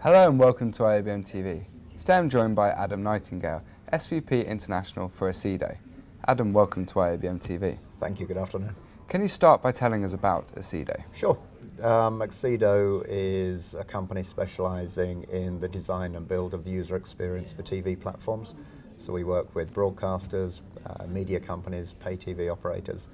Hello and welcome to IABM TV. Today I'm joined by Adam Nightingale, SVP International for Accedo. Adam, welcome to IABM TV. Thank you, good afternoon. Can you start by telling us about Accedo? Sure. Accedo is a company specialising in the design and build of the user experience for TV platforms. So we work with broadcasters, media companies, pay TV operators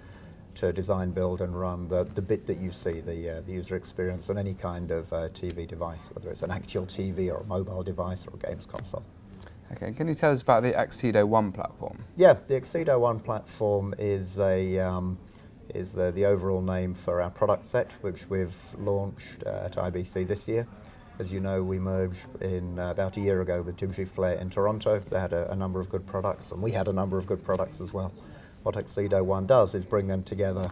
to design, build and run the bit that you see, the user experience on any kind of TV device, whether it's an actual TV or a mobile device or a games console. Okay, can you tell us about the Accedo One Platform? Yeah, the Accedo One Platform is the overall name for our product set, which we've launched at IBC this year. As you know, we merged in about a year ago with DiGi in Toronto. They had a number of good products, and we had a number of good products as well. What Accedo One does is bring them together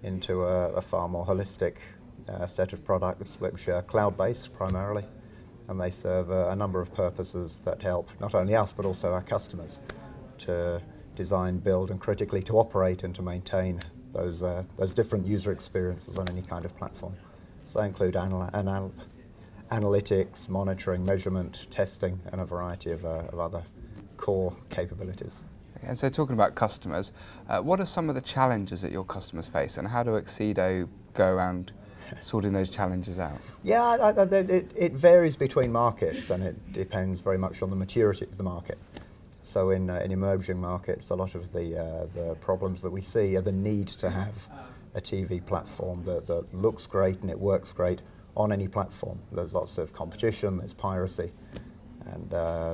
into a far more holistic set of products, which are cloud-based primarily, and they serve a number of purposes that help not only us but also our customers to design, build and critically to operate and to maintain those different user experiences on any kind of platform. So they include analytics, monitoring, measurement, testing and a variety of other core capabilities. And so talking about customers, what are some of the challenges that your customers face and how do Accedo go around sorting those challenges out? Yeah, it varies between markets and it depends very much on the maturity of the market. So in emerging markets, a lot of the problems that we see are the need to have a TV platform that looks great and it works great on any platform. There's lots of competition, there's piracy. And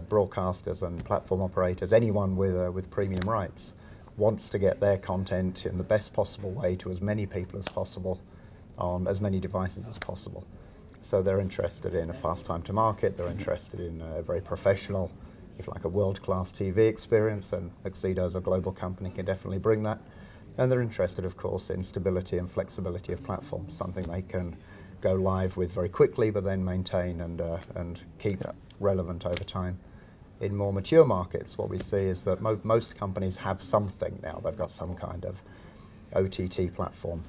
broadcasters and platform operators, anyone with premium rights, wants to get their content in the best possible way to as many people as possible on as many devices as possible. So they're interested in a fast time to market, they're interested in a very professional, if like a world-class TV experience, and Accedo as a global company can definitely bring that. And they're interested, of course, in stability and flexibility of platforms, something they can go live with very quickly but then maintain and keep relevant over time. In more mature markets, what we see is that most companies have something now. They've got some kind of OTT platform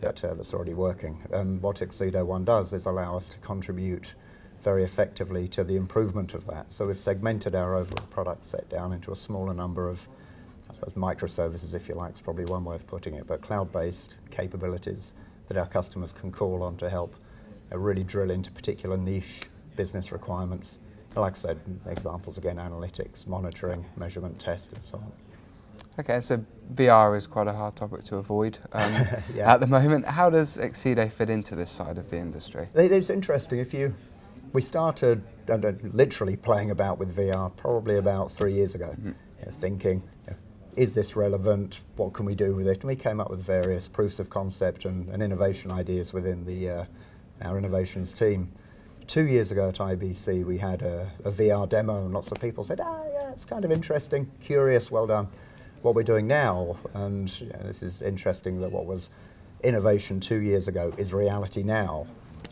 that's already working. And what Accedo One does is allow us to contribute very effectively to the improvement of that. So we've segmented our overall product set down into a smaller number of, I suppose, microservices, if you like, is probably one way of putting it, but cloud-based capabilities that our customers can call on to help really drill into particular niche business requirements. Like I said, examples again, analytics, monitoring, measurement, test, and so on. Okay, so VR is quite a hard topic to avoid Yeah. at the moment. How does Accedo fit into this side of the industry? It's interesting. We started literally playing about with VR probably about 3 years ago, thinking, is this relevant? What can we do with it? And we came up with various proofs of concept and innovation ideas within our innovations team. 2 years ago at IBC, we had a VR demo, and lots of people said, yeah, it's kind of interesting, curious, well done. What we're doing now, and this is interesting that what was innovation 2 years ago is reality now.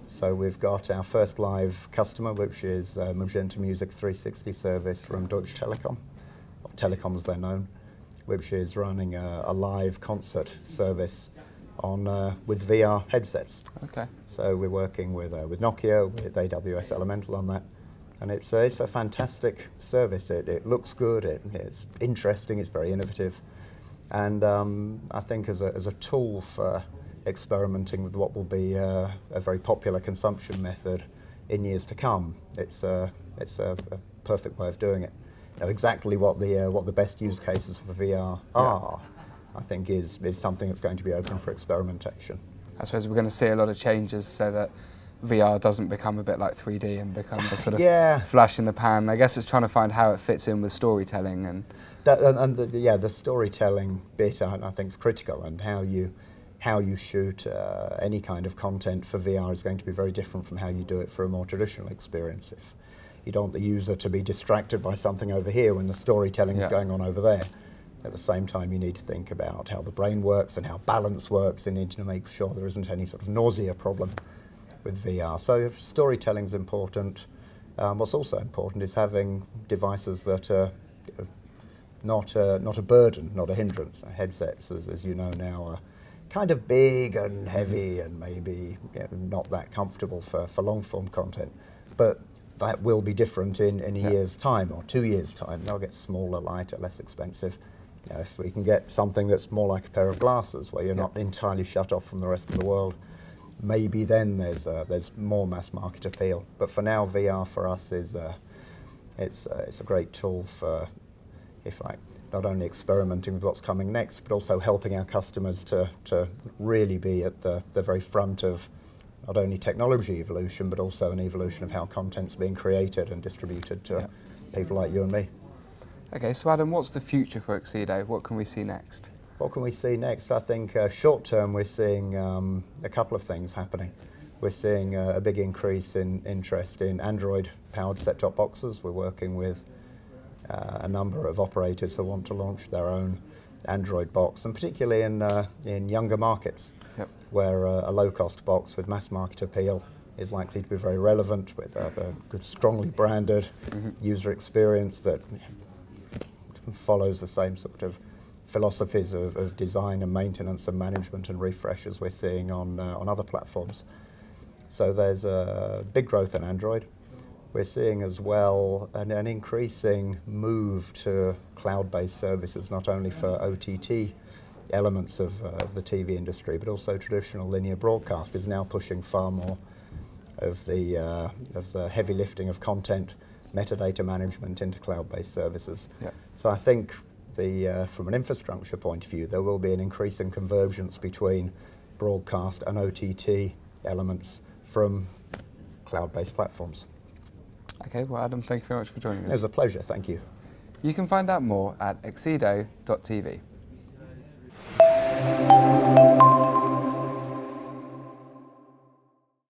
So we've got our first live customer, which is Magenta Music 360 service from Deutsche Telekom, or Telekom as they're known, which is running a live concert service with VR headsets. Okay. So we're working with Nokia, with AWS Elemental on that, and it's a fantastic service. It looks good, it's interesting, it's very innovative, and I think as a tool for experimenting with what will be a very popular consumption method in years to come, it's a perfect way of doing it. Exactly what the best use cases for VR are, I think is something that's going to be open for experimentation. I suppose we're going to see a lot of changes so that VR doesn't become a bit like 3D and become a sort of flash in the pan. I guess it's trying to find how it fits in with storytelling and the storytelling bit I think is critical, and how you shoot any kind of content for VR is going to be very different from how you do it for a more traditional experience. If you don't want the user to be distracted by something over here when the storytelling is going on over there. At the same time, you need to think about how the brain works and how balance works, and need to make sure there isn't any sort of nausea problem with VR. So storytelling is important. What's also important is having devices that are not a burden, not a hindrance. Headsets, as you know now, are kind of big and heavy and maybe not that comfortable for long form content. But that will be different in a year's time or 2 years' time. They'll get smaller, lighter, less expensive. You know, if we can get something that's more like a pair of glasses, where you're not entirely shut off from the rest of the world, maybe then there's more mass market appeal. But for now, VR for us is it's a great tool for, if like, not only experimenting with what's coming next, but also helping our customers to really be at the very front of not only technology evolution, but also an evolution of how content's being created and distributed to people like you and me. Okay, so Adam, what's the future for Accedo? What can we see next? What can we see next? I think short term we're seeing a couple of things happening. We're seeing a big increase in interest in Android-powered set-top boxes. We're working with a number of operators who want to launch their own Android box, and particularly in younger markets, where a low-cost box with mass market appeal is likely to be very relevant, with a good, strongly branded user experience that follows the same sort of philosophies of design and maintenance and management and refresh as we're seeing on other platforms. So there's a big growth in Android. We're seeing as well an increasing move to cloud-based services, not only for OTT elements of the TV industry, but also traditional linear broadcast is now pushing far more of the heavy lifting of content, metadata management into cloud-based services. So I think from an infrastructure point of view, there will be an increasing convergence between broadcast and OTT elements from cloud-based platforms. Okay, well Adam, thank you very much for joining us. It was a pleasure, thank you. You can find out more at accedo.tv.